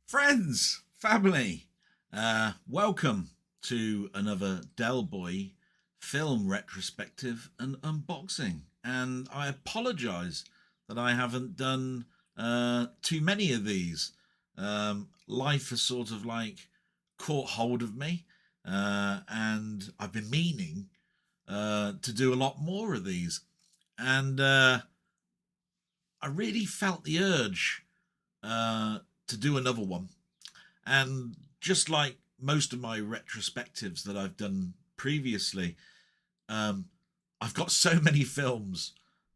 Friends, family, welcome to another Delboy film retrospective and unboxing. And I apologise that I haven't done too many of these. Life has sort of like caught hold of me, and I've been meaning to do a lot more of these. And I really felt the urge to do another one. And just like most of my retrospectives that I've done previously, I've got so many films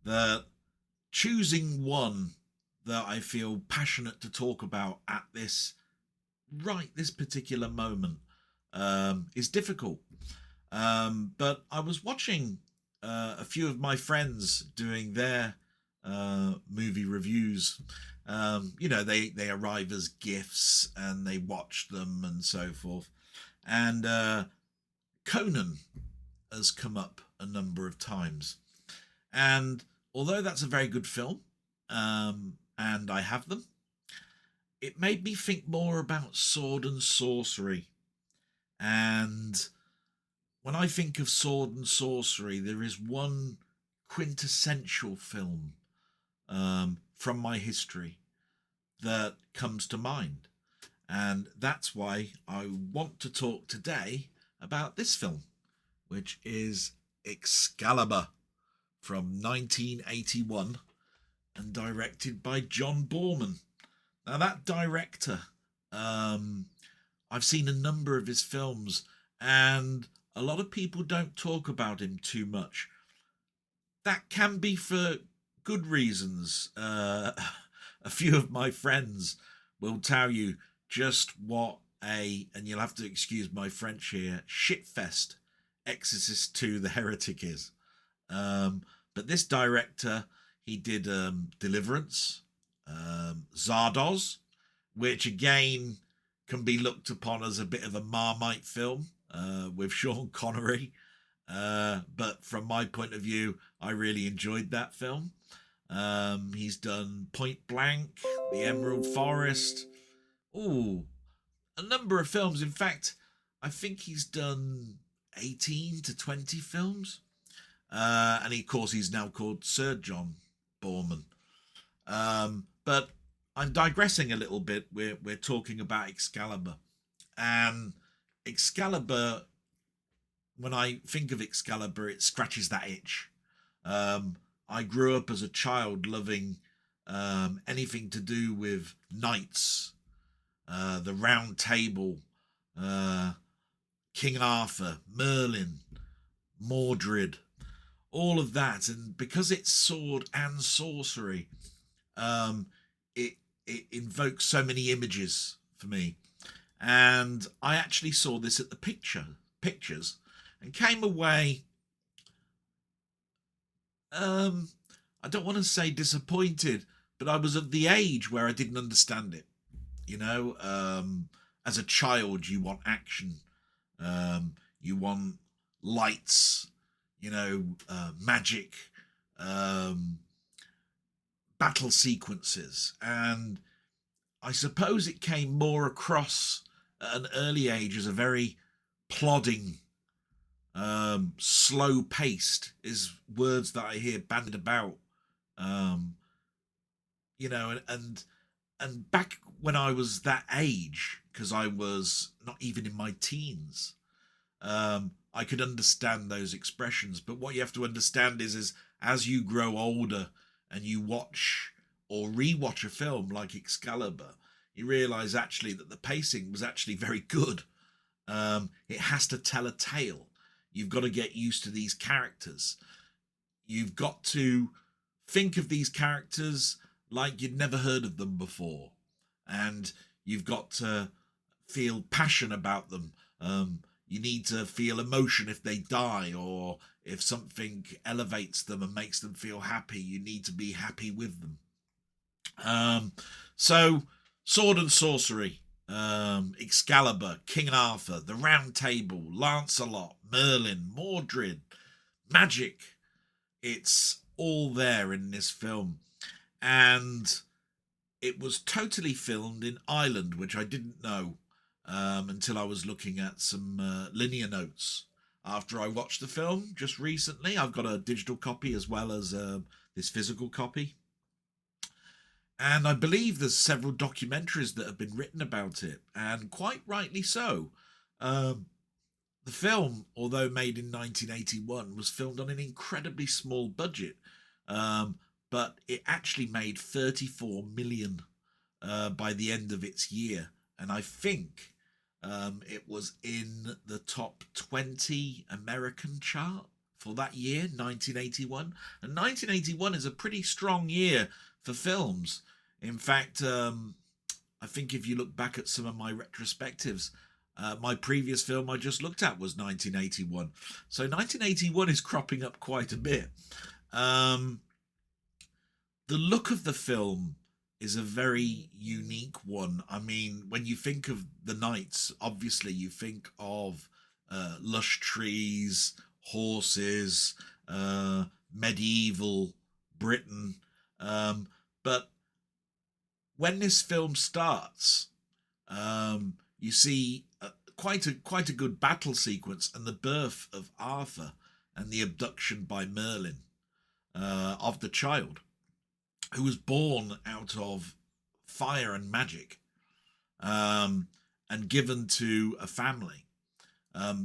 that choosing one that I feel passionate to talk about at this particular moment is difficult. But I was watching a few of my friends doing their movie reviews. They arrive as gifts and they watch them and so forth. And Conan has come up a number of times. And although that's a very good film, and I have them, it made me think more about sword and sorcery. And when I think of sword and sorcery, there is one quintessential film from my history that comes to mind. And that's why I want to talk today about this film, which is Excalibur from 1981 and directed by John Boorman. Now, that director, I've seen a number of his films, and a lot of people don't talk about him too much. That can be for good reasons. A few of my friends will tell you just what and you'll have to excuse my French here, shitfest Exorcist 2 The Heretic is. But this director, he did Deliverance, Zardoz, which again can be looked upon as a bit of a Marmite film with Sean Connery. But from my point of view, I really enjoyed that film. He's done Point Blank, The Emerald Forest. Ooh, a number of films. In fact, I think he's done 18 to 20 films. And of course, he's now called Sir John Boorman. But I'm digressing a little bit. We're talking about Excalibur. And Excalibur, when I think of Excalibur, it scratches that itch. I grew up as a child loving anything to do with knights, the Round Table, King Arthur, Merlin, Mordred, all of that. And because it's sword and sorcery, it invokes so many images for me. And I actually saw this at the pictures and came away, I don't want to say disappointed, but I was of the age where I didn't understand it. As a child, you want action, you want lights, magic, battle sequences. And I suppose it came more across at an early age as a very plodding, slow paced is words that I hear bandied about. And back when I was that age, because I was not even in my teens, I could understand those expressions. But what you have to understand is as you grow older and you watch or rewatch a film like Excalibur, you realise actually that the pacing was actually very good. It has to tell a tale. You've got to get used to these characters. You've got to think of these characters like you'd never heard of them before. And you've got to feel passion about them. You need to feel emotion if they die, or if something elevates them and makes them feel happy, you need to be happy with them. So sword and sorcery, Excalibur, King Arthur, the Round Table, Lancelot, Merlin, Mordred, magic. It's all there in this film. And it was totally filmed in Ireland, which I didn't know until I was looking at some linear notes after I watched the film just recently. I've got a digital copy as well as this physical copy. And I believe there's several documentaries that have been written about it, and quite rightly so. The film, although made in 1981, was filmed on an incredibly small budget, but it actually made 34 million by the end of its year. And I think it was in the top 20 American chart for that year, 1981. And 1981 is a pretty strong year for films. In fact, I think if you look back at some of my retrospectives, my previous film I just looked at was 1981. So 1981 is cropping up quite a bit. The look of the film is a very unique one. I mean, when you think of the Knights, obviously you think of lush trees, horses, medieval Britain. But when this film starts, you see quite a good battle sequence and the birth of Arthur and the abduction by Merlin of the child, who was born out of fire and magic, and given to a family.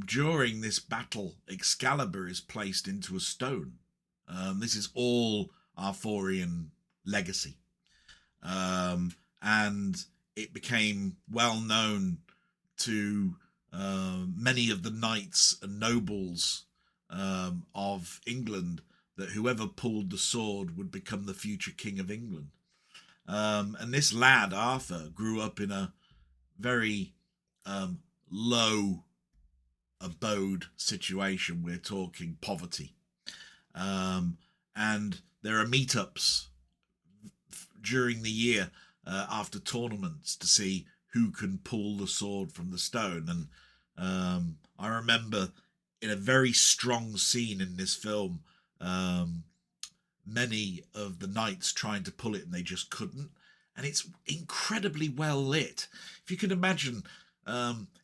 During this battle, Excalibur is placed into a stone. This is all Arthurian legacy. And it became well known to many of the knights and nobles of England that whoever pulled the sword would become the future king of England. And this lad, Arthur, grew up in a very low abode situation. We're talking poverty. And there are meetups during the year after tournaments to see who can pull the sword from the stone. And I remember in a very strong scene in this film, many of the knights trying to pull it and they just couldn't. And it's incredibly well lit. If you can imagine,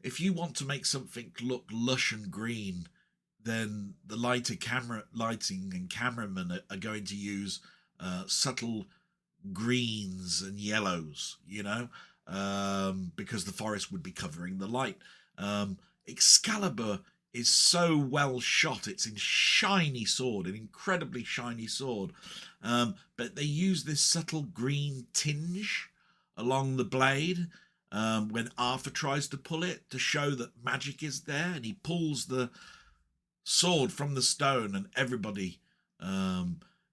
if you want to make something look lush and green, then the lighting and cameramen are going to use subtle greens and yellows, because the forest would be covering the light. Excalibur is so well shot. It's in shiny sword, an incredibly shiny sword. But they use this subtle green tinge along the blade when Arthur tries to pull it to show that magic is there, and he pulls the sword from the stone, and everybody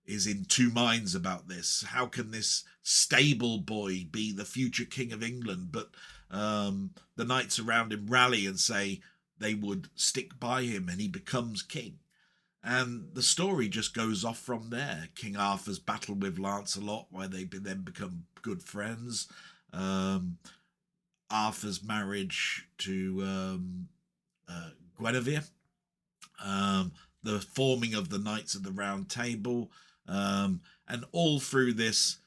is in two minds about this. How can this stable boy be the future king of England? But the knights around him rally and say they would stick by him, and he becomes king. And the story just goes off from there. King Arthur's battle with Lancelot, where they then become good friends. Arthur's marriage to Guinevere. The forming of the Knights of the Round Table. And all through this,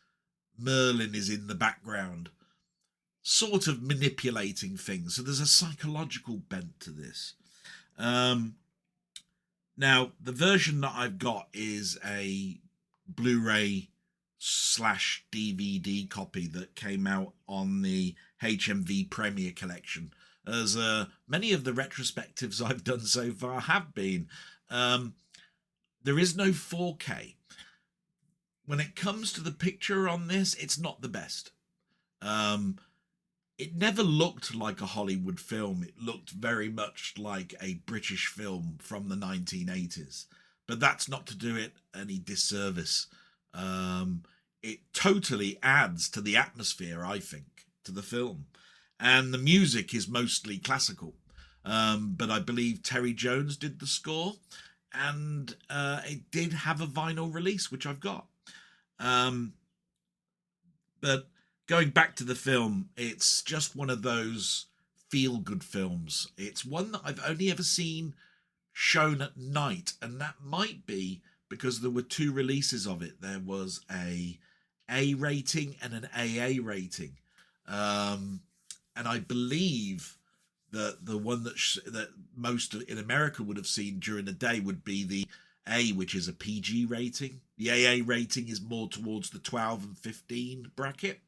Merlin is in the background, sort of manipulating things. So there's a psychological bent to this. Now, the version that I've got is a Blu-ray / DVD copy that came out on the HMV Premiere Collection, as many of the retrospectives I've done so far have been. There is no 4K. When it comes to the picture on this, it's not the best. It never looked like a Hollywood film. It looked very much like a British film from the 1980s. But that's not to do it any disservice. It totally adds to the atmosphere, I think, to the film. And the music is mostly classical. But I believe Terry Jones did the score. And it did have a vinyl release, which I've got. But going back to the film, it's just one of those feel-good films. It's one that I've only ever seen shown at night, and that might be because there were two releases of it. There was a A rating and an AA rating. And I believe that the one that most in America would have seen during the day would be the A, which is a PG rating. The AA rating is more towards the 12 and 15 bracket.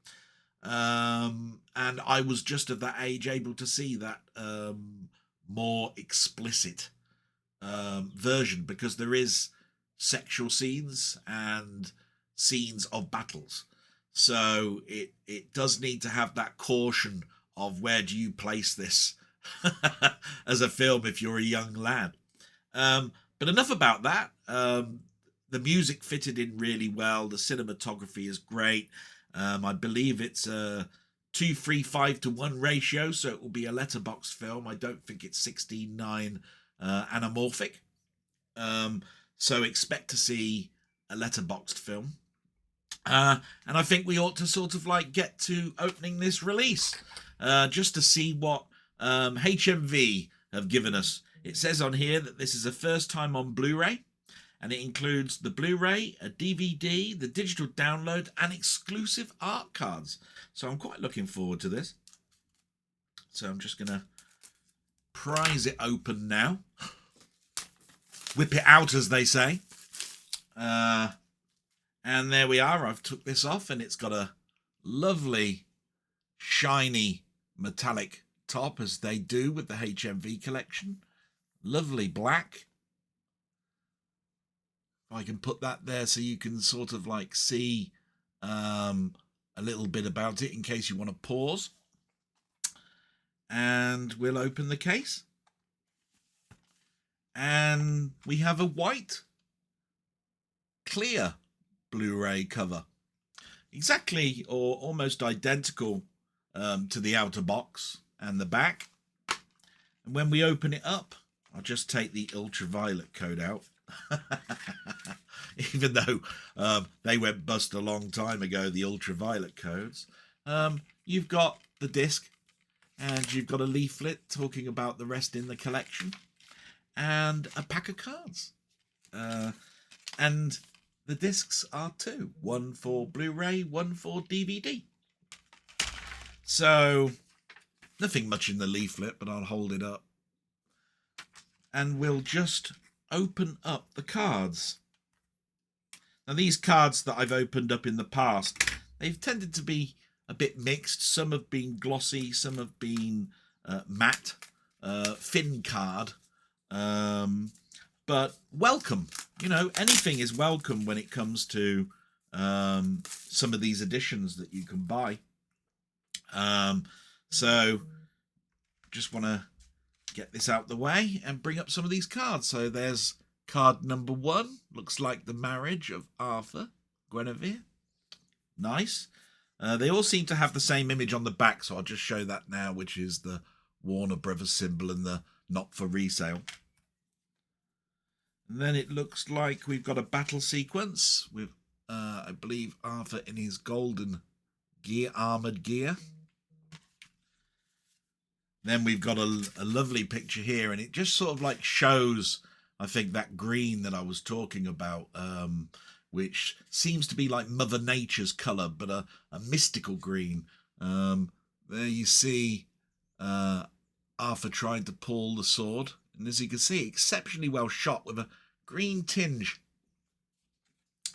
And I was just of that age able to see that more explicit version, because there is sexual scenes and scenes of battles. So it does need to have that caution of where do you place this as a film if you're a young lad. But enough about that. The music fitted in really well. The cinematography is great. I believe it's a 2:3:5:1 ratio, so it will be a letterboxed film. I don't think it's 16:9 anamorphic. So expect to see a letterboxed film. And I think we ought to sort of like get to opening this release just to see what HMV have given us. It says on here that this is a first time on Blu-ray, and it includes the Blu-ray, a DVD, the digital download, and exclusive art cards. So I'm quite looking forward to this. So I'm just going to prise it open now. Whip it out, as they say. And there we are. I've took this off, and it's got a lovely, shiny, metallic top, as they do with the HMV collection. Lovely black. I can put that there so you can sort of like see a little bit about it in case you want to pause. And we'll open the case. And we have a white, clear Blu-ray cover. Exactly or almost identical to the outer box and the back. And when we open it up, I'll just take the ultraviolet code out. Even though they went bust a long time ago, the ultraviolet codes. You've got the disc, and you've got a leaflet talking about the rest in the collection, and a pack of cards. And the discs are two, one for Blu-ray, one for DVD. So nothing much in the leaflet, but I'll hold it up. And we'll just open up the cards. Now, these cards that I've opened up in the past, they've tended to be a bit mixed. Some have been glossy, some have been matte, thin card. But welcome. You know, anything is welcome when it comes to some of these editions that you can buy. So just want to get this out the way and bring up some of these cards. So there's card number 1. Looks like the marriage of Arthur, Guinevere. Nice. They all seem to have the same image on the back, so I'll just show that now, which is the Warner Brothers symbol and the not for resale. And then it looks like we've got a battle sequence with, I believe, Arthur in his golden gear, armoured gear. Then we've got a lovely picture here, and it just sort of like shows, I think, that green that I was talking about, which seems to be like Mother Nature's colour, but a mystical green. There you see Arthur trying to pull the sword, and as you can see, exceptionally well shot with a green tinge.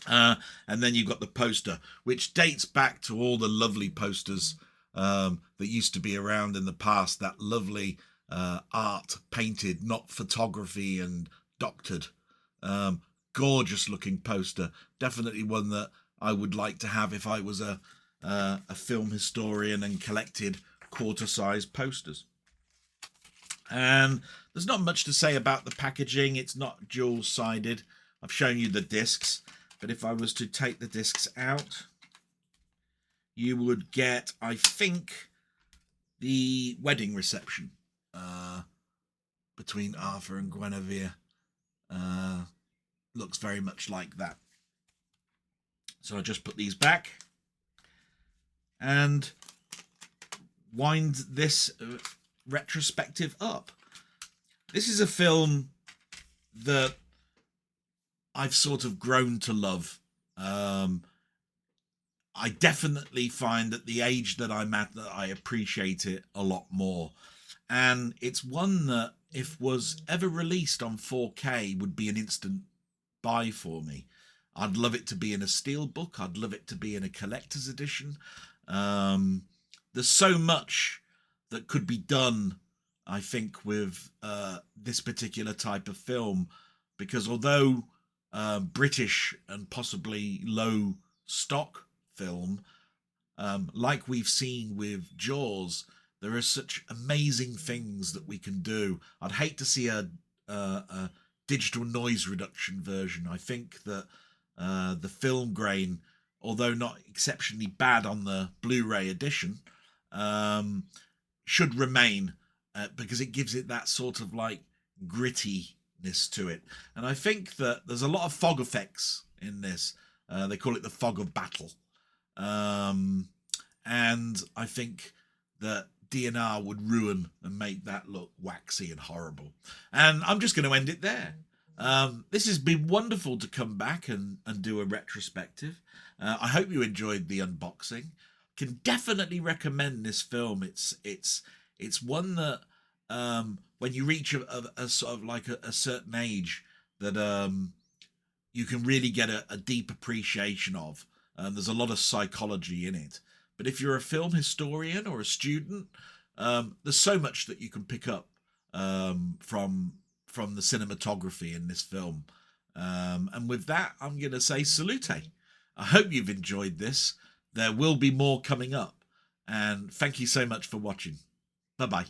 And then you've got the poster, which dates back to all the lovely posters that used to be around in the past, that lovely art painted, not photography and doctored. Gorgeous looking poster. Definitely one that I would like to have if I was a film historian and collected quarter-size posters. And there's not much to say about the packaging. It's not dual-sided. I've shown you the discs, but if I was to take the discs out, you would get, I think, the wedding reception between Arthur and Guinevere. Looks very much like that. So I'll just put these back and wind this retrospective up. This is a film that I've sort of grown to love. I definitely find at the age that I'm at that I appreciate it a lot more. And it's one that, if was ever released on 4K, would be an instant buy for me. I'd love it to be in a steelbook. I'd love it to be in a collector's edition. There's so much that could be done, I think, with this particular type of film, because although British and possibly low stock film, like we've seen with Jaws, there are such amazing things that we can do. I'd hate to see a digital noise reduction version. I think that the film grain, although not exceptionally bad on the Blu-ray edition, should remain, because it gives it that sort of like grittiness to it. And I think that there's a lot of fog effects in this. They call it the fog of battle. And I think that DNR would ruin and make that look waxy and horrible. And I'm just going to end it there. This has been wonderful to come back and do a retrospective. I hope you enjoyed the unboxing. Can definitely recommend this film. It's one that when you reach a sort of like a certain age, that you can really get a deep appreciation of. There's a lot of psychology in it. But if you're a film historian or a student, there's so much that you can pick up from the cinematography in this film. And with that, I'm going to say salute. I hope you've enjoyed this. There will be more coming up. And thank you so much for watching. Bye-bye.